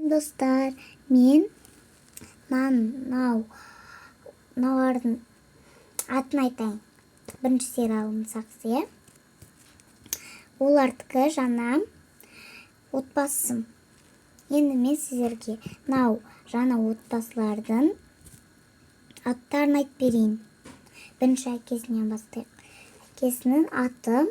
Достар, мен мыналардың атын айтайын. Бірінші сериалым сақсы, иә? Олардікі жаңа отбасым. Енді мен сіздерге жаңа отбасылардың аттарын айтып берейін. Бірінші әкесінен бастайық. Әкесінің аты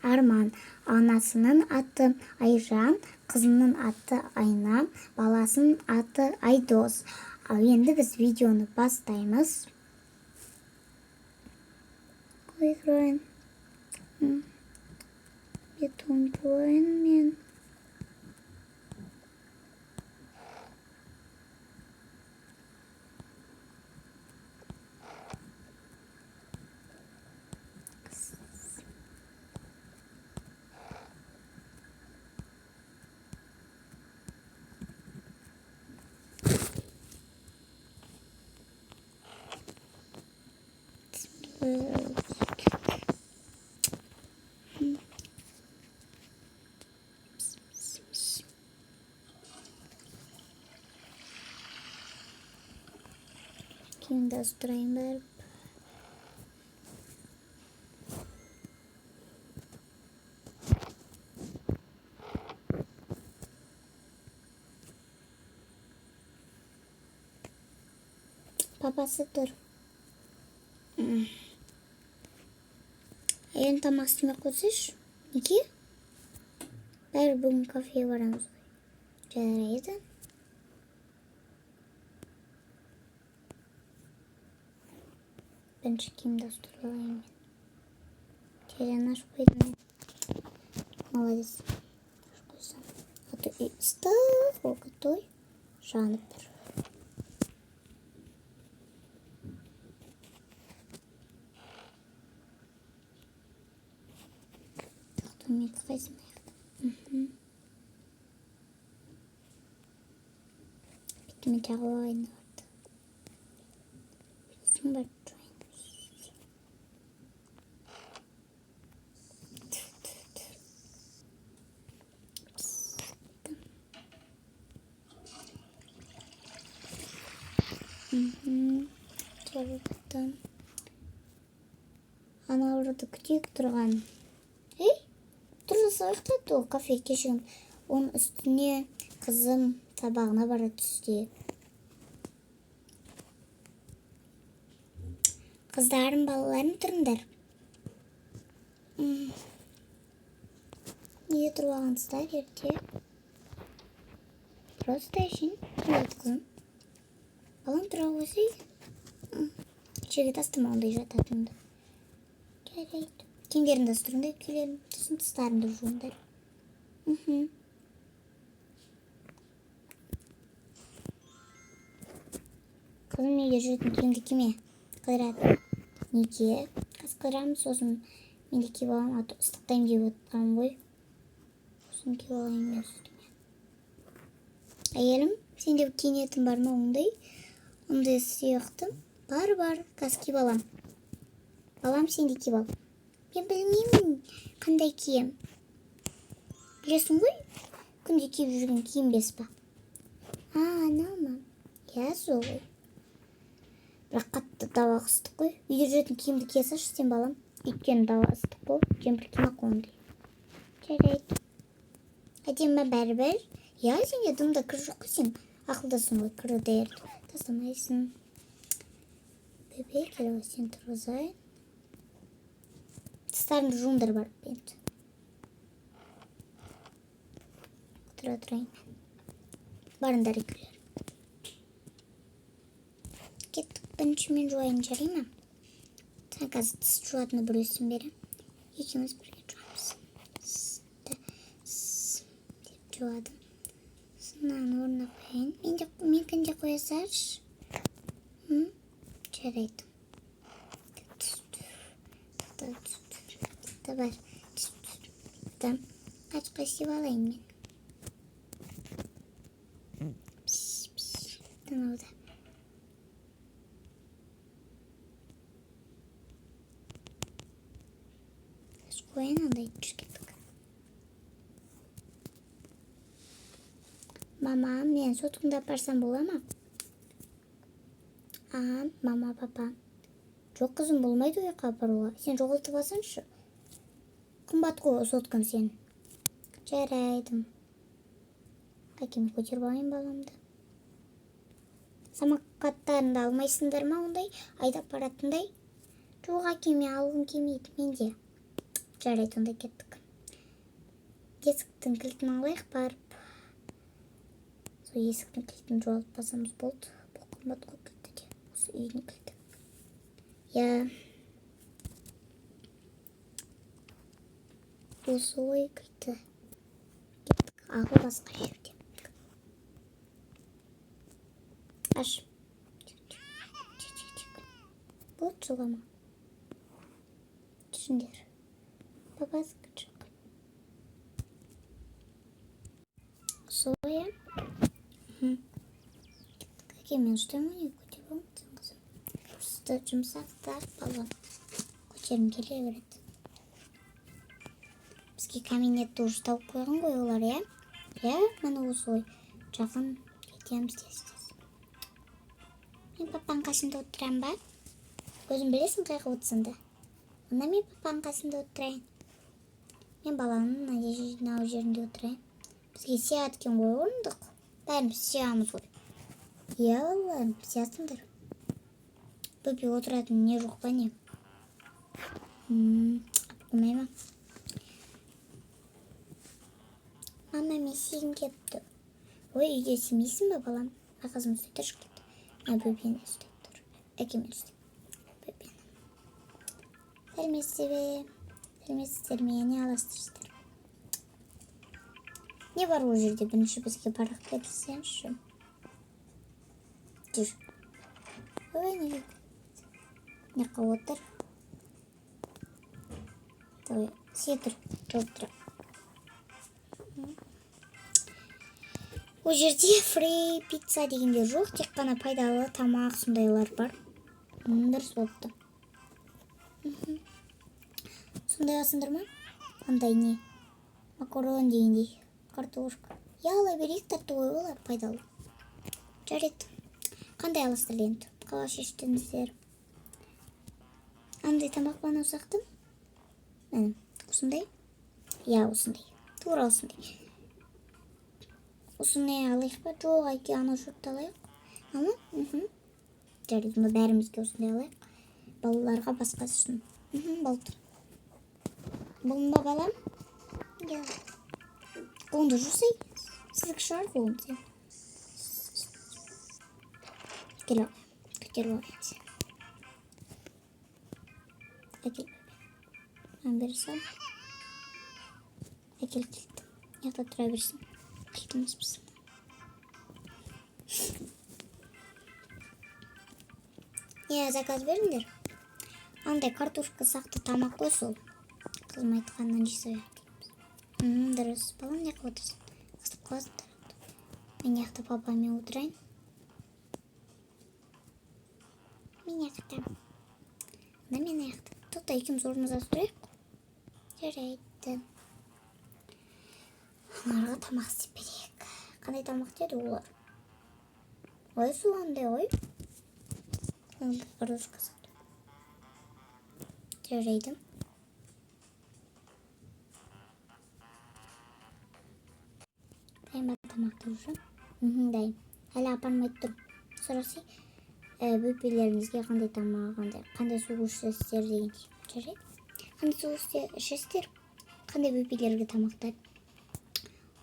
Арман, анасының аты Айжан, қызының аты Айна, баласының аты Айдос. Ал енді біз видеоны бастаймыз. Ойрайын. Бетон бойын мен. Kimde ısıtırayım ben? Babasıdır. Ayın tamam isteme koşuş. İki. Ben bugün kafeye varamız. Çağıraydı. Ben çekeyim de ısıtırayım. Çayını aç koydum. Молодец. А то и став, готовь. Жанр. Мне казалось, Bitimi çağla aynı vardı. Bizim var. Çağırdım. Ana orada küçük durgan. Тұрысы ұйықтады ол кафе кешігін. Оның үстіне қызым сабағына бара түсті. Қыздарым, балаларым тұрыңдар. Неге тұрып алғансыздар ерте? Просто ішін. Тұрады қызым. Балам тұра қойсайды. Жерге тастама ондай жататынды. Жарайды. Киімдеріңді ыстырыңдар, күйлерін түсін тұстарыңды жуыңдар. Қызым неге жүретін киімді киме? Қыдырады. Неге? Қыз қыдырамын, сосын мен де киіп аламын, аты ыстықтаймын деп отырғанмын ғой. Сосын киіп алайын мен үстіме. Әйелім, сенде киінетін бар ма ондай? Ондай сияқты. Бар, қазір киіп алам. Балам, сен де киіп ал. Ben bilmeyeyim қандай кием. Білесің ғой? Күнде киіп жүрген киім бес па? Анау ма? Иә, сол ғой. Бірақ қатты дауа ыстық қой. Үйде жүретін киімді кие салшы сен балам. Өйткені дауа ыстық болып, кемпір киме қонды. Жарайды. Әдемі бәрібір. Иә, сенде дымда кір жоқ қой сен. Ақылдасың ғой, кірді тастамайсың. Бебе, келе сен тұрғызайын. Тыстарында жуыңдар бар бент. Отырайын. Барыңдар екілер. Кеттік, бірінші мен жуайын жарай ма? Сен қазір тіс жуатыны білесің бері. Екеуміз бірге жуамыз. Деп жуадым. Сынан орнына қойайын. Менкін де қоя салшы. Жарайды. Бар. Kaç kaşığı alayım ben. Tamam oldu. Koyun anda içtik. Mama, men sotkunda barsam bola mı? Mama, papa. Çok kızım bolmaydı uyuqa baruğa. Sen жоғалтып алсаңшы. Қымбат қой соткам сен. Жарайдым. Әкем көтеріп алайын баламды. Самокаттарыңды алмайсыңдар ма ондай? Айдап баратындай? Жоқ әкем, мен алғым келмейді менде. Жарайды, онда кеттік. Есіктің кілтін алайық барып. Сол есіктің кілтін жоғалтып алсамыз болды. Бұл қымбат қой кілті де. Осы үйдің кілті. Ya. Осы ой кілті. Кеттік. Ағы басқа жерде. Аш. Болды жылама. Түсіндер. Папасы күтшік. Соя. Кәке, мен ұстаймын не көтеріп алмайсың қызым. Просто жұмсақтар балам. Көтерім келе береді. Бізге кабинетті уже тауып қойған ғой олар, я? Я, мені осы ой. Жақын кетеміз тез. Мен папаның қасында отырам ба? Өзің білесің қайғы отырсында. Онда мен папаның қасында отырайын. Мен баланың нау жерінде отырайын. Бізге сияткен ғой орындық. Бәріміз сиямыз ғой. Я, балаларым, сиясыңдар. Бөпе отыратын не жоқ па не? Қоймай ма? Мама, мен сиғым кепті. Ой, үйде симейсің ба, балам? Қызым үсте тұршы кетті. Бөпені үсте тұр. Әкемен үсте. Бөпені. Сәлмесіздер ме, не аластырсыздар? Не бар ол жерде бірінші бізге барақ кетілсенші? Жүр. Ой, неге? Не қауытыр? Ой, сетір, жауып тұра. Ол жерде фри пицца дегенде жоқ, тек қана пайдалы тамақ сондайлар бар. Дұрыс болыпты. Сондай алсыңдар ма? Андай не? Макарон дегендей. Картошка. Я ала берейік, тәтті ғой олар пайдалы. Жарайды. Қандай алыстыр енді? Қалай шештіңіздер? Андай тамақ бана ұсақтым? Осындай? Я, осындай. Тура осындай. Осындай алайық па? Жоқ, әке, ана жұртты алайық. Ама? Жарайды, мы бәрімізге осындай алайық. Балаларға басқасы үшін. Болды. Болын ба, балам? Я. Қолыңды жусай. Сіздік шығар қолыңды. Кел ал. Көтеріп алайын сен. Әкел. Мен берсем. Әкел кілтті. Яқта тұра берсін. Кілтіміз біз. Я, заказ беріңдер. Андай картошка сақты тамақ қой сол. Қызым айтқаннан жасай жатырмыз. Дұрыс. Балам, не қылып отырсың? Қыстып қаласыңдар. Мен яқта папамен отырайын. Мен яқта. Да мен яқта. Тоқта екеуміз орнымызда тұрайық. Жарайды. Оларға тамақ істеп берейік. Қандай тамақ деді олар? Ой, суандай ой. Картошка сату. Жарайды. Дайын ба тамақты уже? Дайын. Әлі апармай тұр. Сұрасы бөпелеріңізге қандай тамақ, қандай су ішесіздер дегендей. Жарайды. Қандай су ішесіздер? Қандай бөпелерге тамақтар?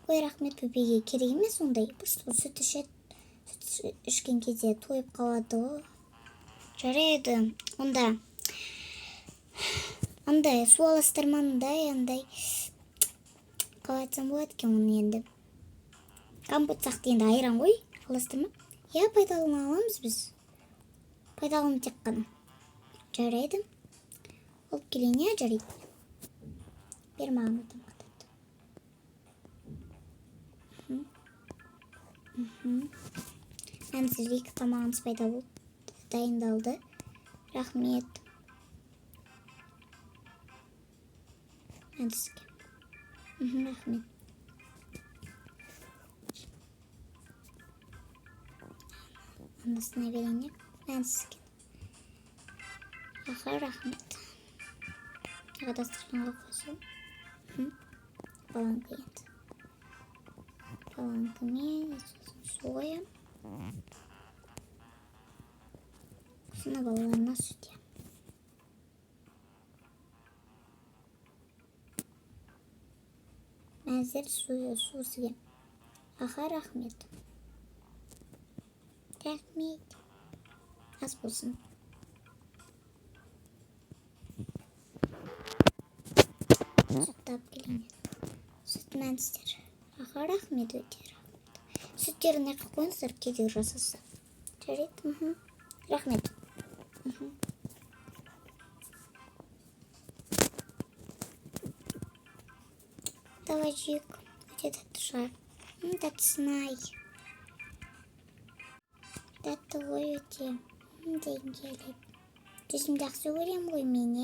Ой, рахмет, бөпеге керек емес ондай. Просто сүт ішеді. Сүт ішкен кезде тойып қалады ғой. Жарайды. Онда андай су аластырмандай, андай қалай айтсам болады екен оны енді. Компот сақты енді айран ғой. Аластырма. Я, пайдалана аламыз біз. Пайдаланы тек қана. Жарайды. Олып келейін, я, жарайды. Бер маған тамақ. Мен сізге екі тамағыңыз пайда болды. Дайындалды. Рахмет. Мен сізге. Рахмет. Anasına vereyim. Ben sizge. Aha rahmet. Arkadaşlarına koysun. Балан киет. Балан киет. Соя. Sonra балаларına süt yap. Ben size su sigem. Aha rahmet. Rahmet. Az bulsun. Süt tap gelin. Süt men ister. Aha rahmet öder. Süt yerine koyunuzlar kedi rasası. Çerit. Rahmet. Давайчик. Где-то душа. Татсынай. Татты ойыте. Деңгелеп. Жүзімді жақсы көрем ғой мен,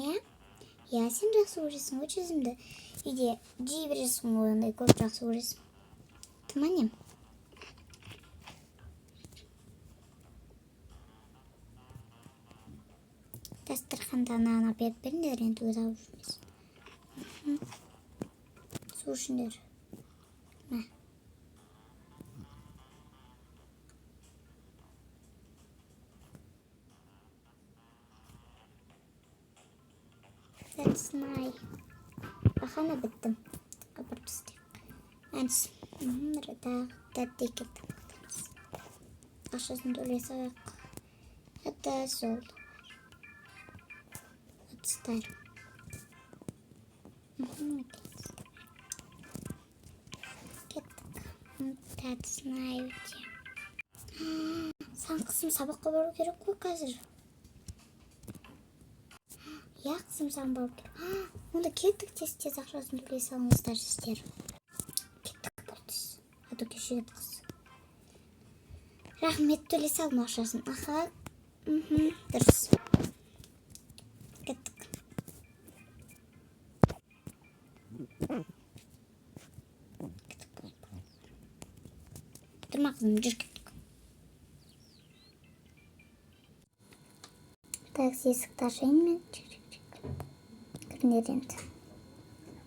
Я, сен жақсы көресің ғой жүзімді. Үйде жей бересің ғой ондай көп жақсы көресің. Тыманем. Дастарханда анағына беріп беріңдер, енді өзі алып жүрмесін. Су ішіндер. Мә. Сәтсінай. Бақана біттім. Қабыр түстек. Әнс. Тәтті кеттім. Ақшасын төлесі ақ. Әтті сол. Әтістер. Тәтісінай өте. Сан қысым сабаққа бару керек қой қазір. Я қысым сан бару керек. Онда кеттік тез ақшасын төлей салыңыздар сіздер. Кеттік болдыз. Ады кешігеді қыз. Рахмет төлей салым ақшасын. Аха. Дұрыс. Кеттік. Тұрма қызым, жүр кеттік. Так, есікті ашайын мен. Кірінер енді.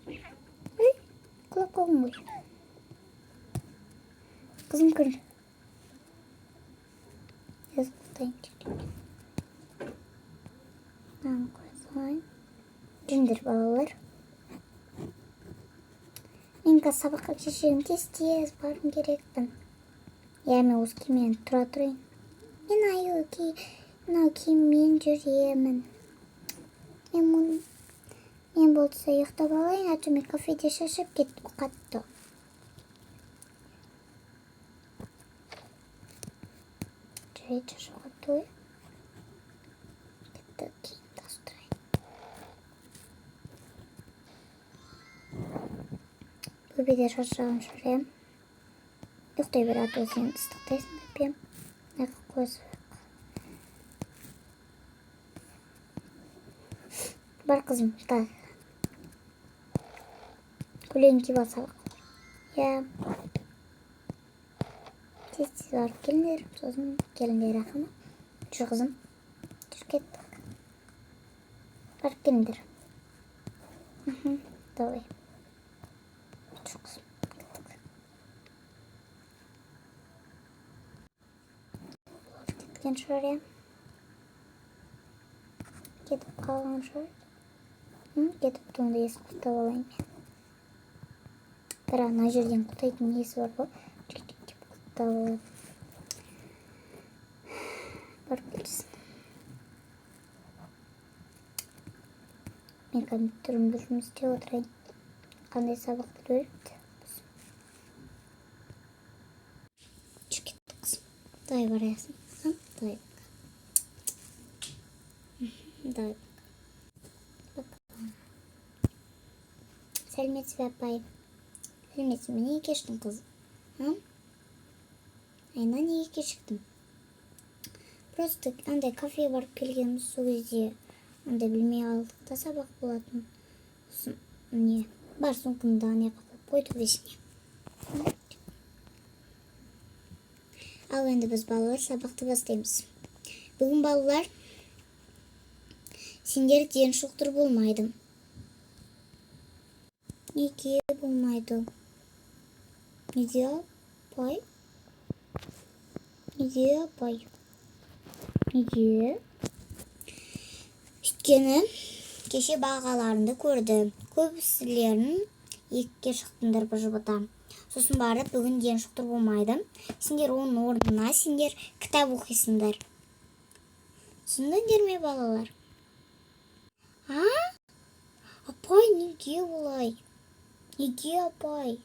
Ой, құлап қалдым ғой. Қызым кір. Есік құлтайын. Маған қоя салайын. Жүріңдер балалар. Мен қазір сабаққа шешегім тез барым керекпін. Мен осы киіммен тұра тұрайын. Мынау киіммен жүремін. Мен болса ұйықтап алайын, а мен кафеде шашып кеттім қатты. Жүрейді шашуға той. Кетті кейін тастырайын. Бөбеде шашағын жүрем. Ұйықтай береді өзен ыстықтайсын бөбем. Неғі қойсы. Бар қызым, так. Күлейін киіп алсақ. Тез барып келіңдер, сосын келіңдер ақыма. Жүр қызым, жүр кеттік. Барып келіңдер. Давай. Жүр қызым, кеттік. Кеткен шығар, Кетіп қалған шығар. Кетіп тұңды есі құттап алайын мен. Бірақ ана жерден құттайтын есі бар ғой. Жүркеп құттап алайын. Барып келсін. Мен компьютерімді жұмыс істеп отырайын. Қандай сабақты көріпті. Жүркетті қызым. Давай барайсың. Давай. Давай. Сәлеметсіз бе апай? Сәлеметсіз, неге кештің қыз? Айна неге кешіктім? Просто андай кафеге барып келгеніміз сол кезде андай білмей алдық та сабақ болатын. Не? Бар сумкамда не қойып қойды десіне. Ал енді біз балалар сабақты бастаймыз. Бүгін балалар сендер ден шоқтыр болмайды. Неге болмайды? Неге апай? Неге апай? Неге? Өйткені кеше бағаларыңды көрді. Көбісілерін екіге шықтыңдар бір жұбыта. Сосын барып бүгін ден шоқтыр болмайды. Сендер оның орнына сендер кітап оқисыңдар. Түсіндіңдер ме балалар? Апай, неге олай? Неге апай?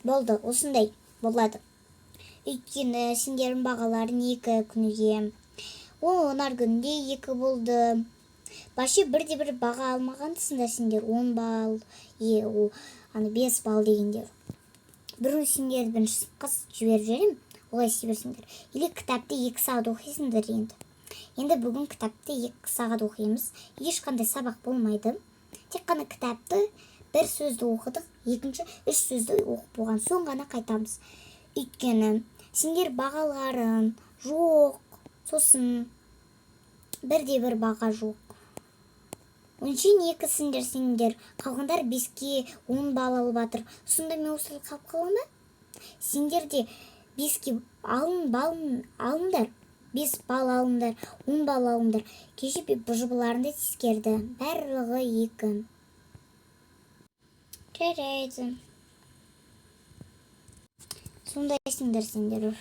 Болды, осындай болады. Өйткені сендердің бағаларын 2 күніге. Онар күнде 2 болды. Башы бірде-бір баға алмағандысыңдар сендер 10 балл, 5 балл дегендер. Бұрын сендерді бірінші сыныпқа жіберіп жіберем, олай істей берсіңдер. Или кітапты 2 сағат оқисыңдар енді. Енді бүгін кітапты 2 сағат оқимыз. Ешқандай сабақ болмайды. Тек қана кітапты 1 сөзді оқыдық, екінші 3 сөзді оқып болған соң ғана қайтамыз. Өйткені сендер бағаларын жоқ, сосын бірде-бір баға жоқ. Оншен 2 сендер қалғандар 5-ке 10 балл алып жатыр. Сонда мен осылай қалып қалама? Сендер де 5-ке алыңдар, 5 балл алыңдар, 10 балл алыңдар. Кеше бұжыбыларында тескерді. Барлығы 2. Жарайды. Сондайсыңдар сендер.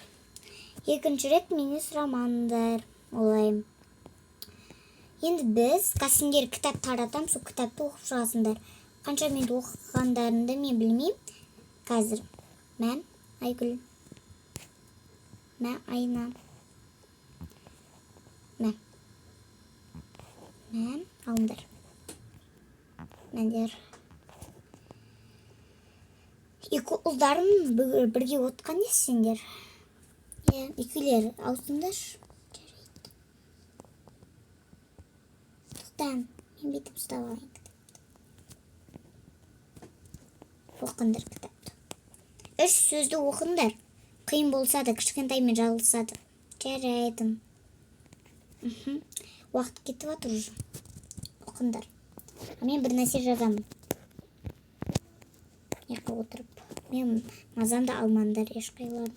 Екінші рет мені сұрамаңдар. Олай. Енді біз сендер кітап таратам, сол кітапты оқып шығасыңдар. Қанша мен оқығандарыңды мен білмеймін. Қазір мән Айгүл, мән Айна, мән алыңдар. Мәндер. 2 ұлдарым бірге отқан сендер. Екілер аусыңдар. Мен бетіп ұстап алайын кітапты. Оқыңдар кітапты. 3 сөзді оқыңдар. Қиын болса да, кішкентаймен жазылса да. Жарайды. Уақыт кетіп жатыр уже. Оқыңдар. Мен бір нәрсе жазамын. Яққа отырып. Мен мазамды алмаңдар ешқайларын.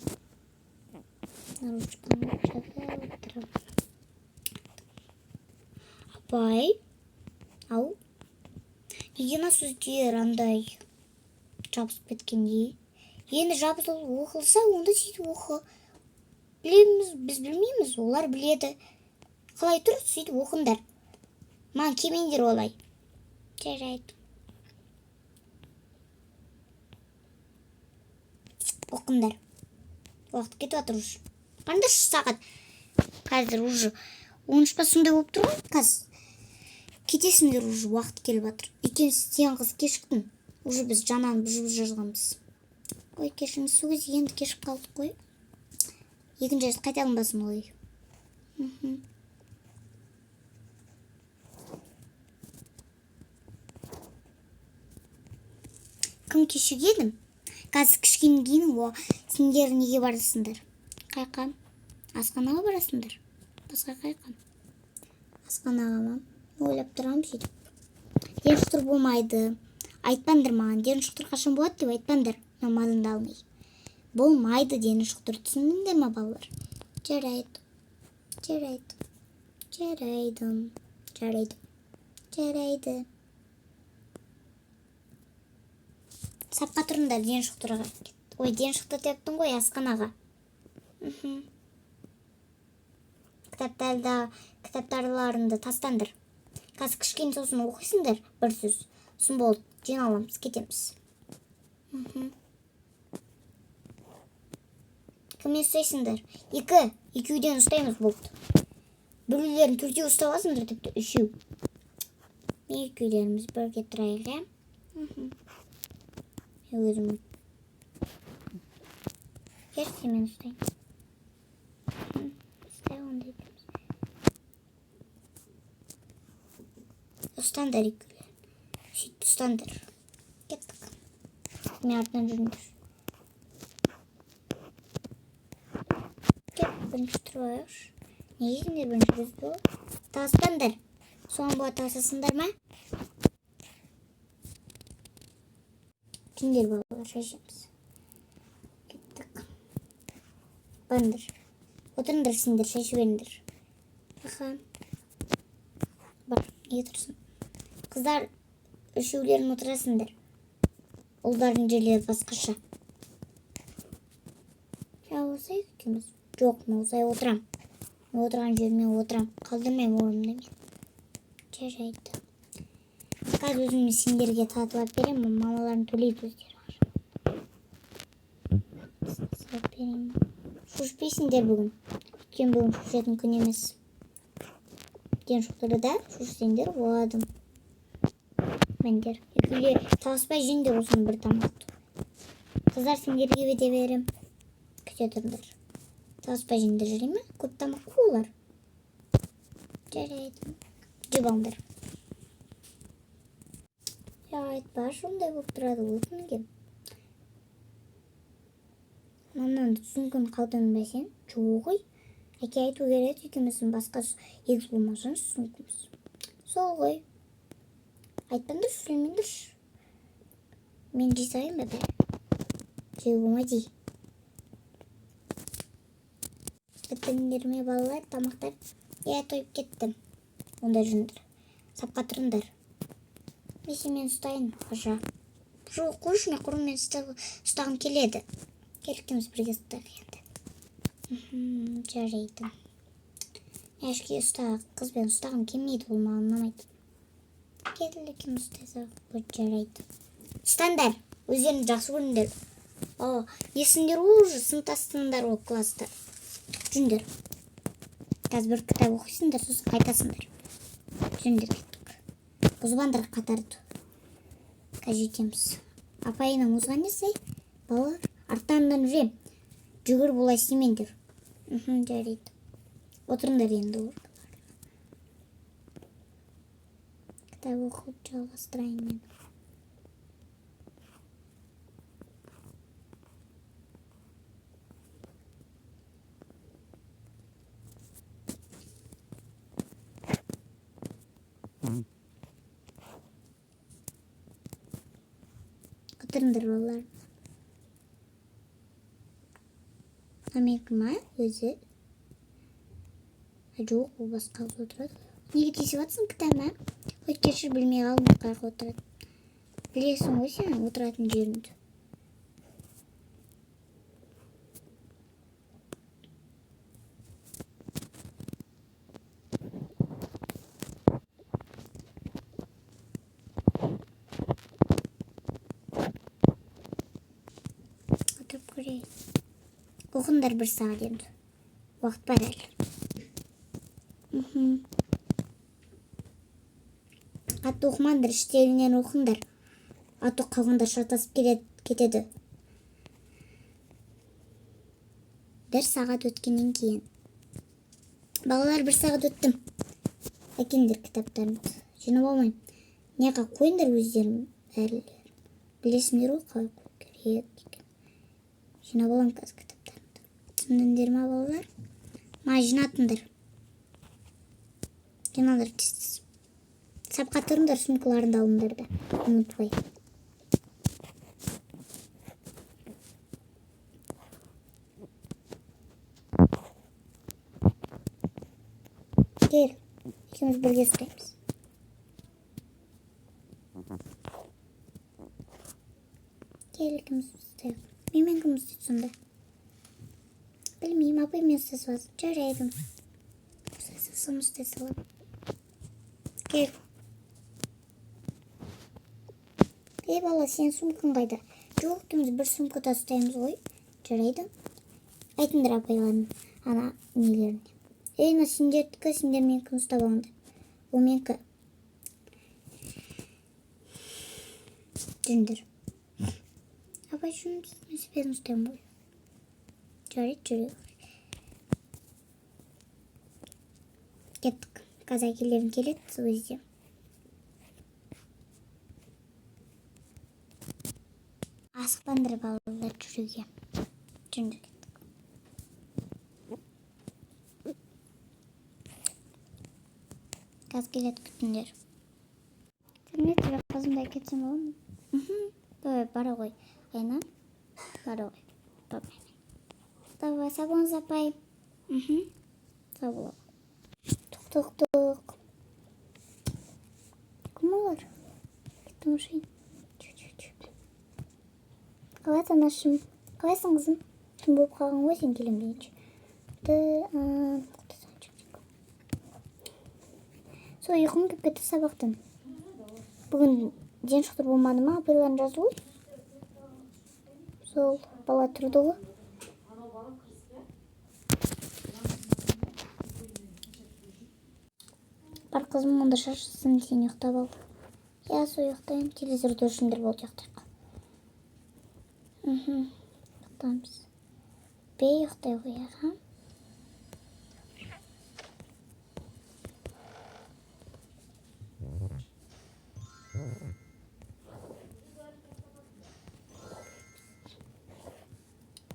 Ручканы жаза отырып. Апай, ау, неге сөздер андай жабысып кеткендей? Енді жабысып оқылса, онда сөйтіп оқы. Білеміз, біз білмейміз, олар біледі. Қалай тұр, сөйтіп оқыңдар. Маған келмеңдер олай. Жарайды. Оқыңдар. Уақыт кетіп жатыр уже. Қандай сағат? Қазір уже 13 сондай болып тұр ғой, қазір. Кетесіңдер уже, уақыт келіп жатыр. Екен сен қыз кешіктің. Уже біз жананы бұжып жазғанбыз. Ой, кешіңіз, сол кезде енді кешіп қалдық қой. Екінші рет қайта алынбасын ой. Кім кешігенім? Қазір кішкене кейін сендер неге барасыңдар? Қайқа? Асханаға барасыңдар? Басқа қайқа? Асханаға ма? Ойлап тұрам сөйтіп. Ден шоқтыр болмайды. Айтпаңдар маған, ден шоқтыр қашан болады деп айтпаңдар. Мен мазымды алмай. Болмайды ден шоқтыр, түсіндіңдер ме балалар? Жарайды. Сапқа тұрыңдар, ден шоқтырға. Ой, ден шоқтыр тептің ғой асханаға. Кітаптарларыңды тастаңдар. Қазір кішкене сосын оқисыңдар, бір сөз. Сосын болды, жиналамыз, кетеміз. Кіммен ұстайсыңдар? 2-2-ден ұстаймыз болды. Біреулерін 4-те ұстап аласыңдар, тіпті 3. Мен 2-леріміз бірге тұрайық, өзім. Ерсе мен ұстайын. Ұстай ондай береміз. Ұстандар 2-лер. Сөйтіп ұстандар. Кеттік. Kim yardım жүріңдер. Кеп, бірінші тұрайық. Неге сендер бірінші бізді ол? Таспаңдар. Соған бұға тасасыңдар ма? Түндер балалар шашымыз. Кеттік. Бандыр. Отырыңдар сендер, шашы беріңдер. Аха. Бар, неге тұрсын? Қыздар, үшеулерін отырасыңдар. Ұлдардың жерлері басқаша. Ya olsaydı ikimiz. Yok mu olsaydı oturam. Oturan жеріме отырам. Қалдырмайым орнымда мен. Жарайды. Қазір өзімді сендерге татылап беремін. Мамаларын төлейді өздері бар. Сатып берейін. Шушпейсіңдер бүгін. Өткен бүгін шушатын күн емес. Өткен шуқтырда шушсеңдер боладым. Мендер. Екіле таласпай жеңдер осыны бір тамақты. Қыздар сендерге бете берем. Күте тұрыңдар. Таласпай жеңдер жүрей ме? Көп тамақ қулар. Жарайды. Жеп алыңдар. Ya айтпа, шундай болып тұрады өтін кеп. Мамнан түсінген қалдың ба сен? Жоғый. Әке айту керек екеміздің басқа егіз болмасын түсінкіміз. Сол ғой. Айтпаңдар, сөйлемеңдер. Мен жесайын ба бәрі? Жей болма жей. Біттіңдерме балалар, тамақтар. Тойып кеттім. Онда жүріңдер. Сапқа тұрыңдар. Мен ұстайын, қожа. Жоқ, қойшына құрым мен ұстағым келеді. Келіккіміз бірге ұстайық енді. Жарайды. Әшке ұстақ, қызбен ұстағым келмейді, ол маған ұнамайды. Келіккіміз ұстайсақ, бұл жарайды. Ұстандар, өздерін жақсы көріңдер. Есіңдер уже сыныптастыңдар ол класста. Жүріңдер. Қазір бір кітап оқисыңдар, сосын қайтасыңдар. Жүріңдер кеттік. Бұзбандар қатарды. Жетеміз. Апайының ұзған несі? Балалар, арттарынан жүрем. Жүгір болай істемеңдер. Жарайды. Отырыңдар енді ол. Кітап оқып жалғастырайын мен. Отырыңдар балалар. Америка ма өзі? Жоқ, ол басқа отырады. Неге тесіп атсың кітап ма? Өткешір білмей қалдым қарға отырады. Білесің ғой сен отыратын жеріңді. Оқыңдар бір сағат енді. Уақыт бар әлі. Атты оқымаңдар, іштерінен оқыңдар. Атты қалғандар шатасып кетеді. Бір сағат өткеннен кейін. Балалар бір сағат өттім. Әкендер кітаптарымды. Жинап алмайым. Неға қойыңдар өздерім әлілер. Білесіңдер ол қалай қой керек. Жинап алам қазір кітаптарымды. Түсіндіңдер ма балалар? Ма жинатыңдар. Жиналар тез. Сапқа тұрыңдар, сумкаларында алыңдар да. Ұмытпай. Кел, екеуміз бірге ұстаймыз. Кел, екеуміз ұстайық. Менмен кім ұстайды сонда? Білмеймін, апаймен ұстасыз. Жарайды. Ұстасың ұстай салам. Кел. Бала, сен сумкаң қайда? Жоқ, екеуміз бір сумкада ұстаймыз ғой. Жарайды. Айтыңдар апайларын ана нелеріне. Мына сендердікі, сендер менікін ұстап алыңдар. Ол менікі. Жүріңдер. Апай шunu ben ұстаймын ғой. Жарайды, жүрейік. Кеттік. Қазір әкелерім келеді, өзде. Асықпаңдар балалар жүруге. Жүріңдер. Газ келеді, күтіңдер. Сәлеметсіз бе қызымдай кетсем болады ма? Давай, бара ғой. Айна. Бара ғой. Давай, сау болыңыз апай. Сау бол. Тук. Кім олар? Кетті машина. Қалайсың анашым? Қалайсың қызым? Түн болып қалған ғой, сен келем дейінші. Сол ұйқым кеп кетті сабақтан. Бүгін ден шықтыр болмады ма? Апайларын жазды ғой. Сол бала тұрды ғой. Бар қызым, мұнда шашысын, сен ұйықтап ал. Я, сол ұйықтайым. Телевизорды өшіңдер болды ұйықтайық. Ұйықтаймыз. Бей ұйықтай қояға.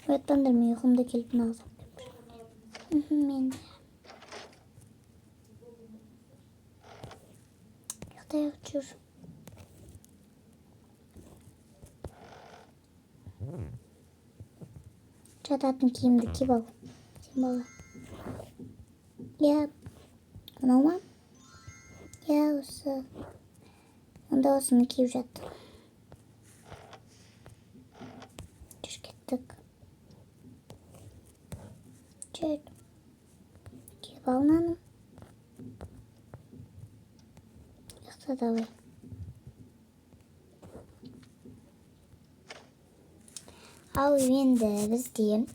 Ояттандар, мен ұйқымда келіп нағызам. Мен де. Ұйықтай жүр. Жататын киімді киіп ал. Сен бала. Я. Мынау ма? Я, осы. Онда осыны киіп жатты. Жүр кеттік. Жүр. Киіп ал наным. Ұйықта давай. Ал енді бізде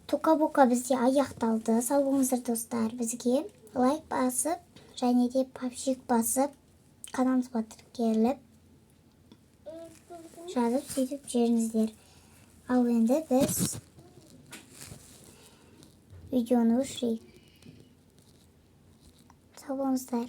Тока-бока бізде аяқталды. Сау болыңыздар достар. Бізге лайк басып, және де папшик басып, каналымызға тіркеліп, жазып сөйтіп жеріңіздер. Ал енді біз видеоны өшірейік. Сау болыңыздар.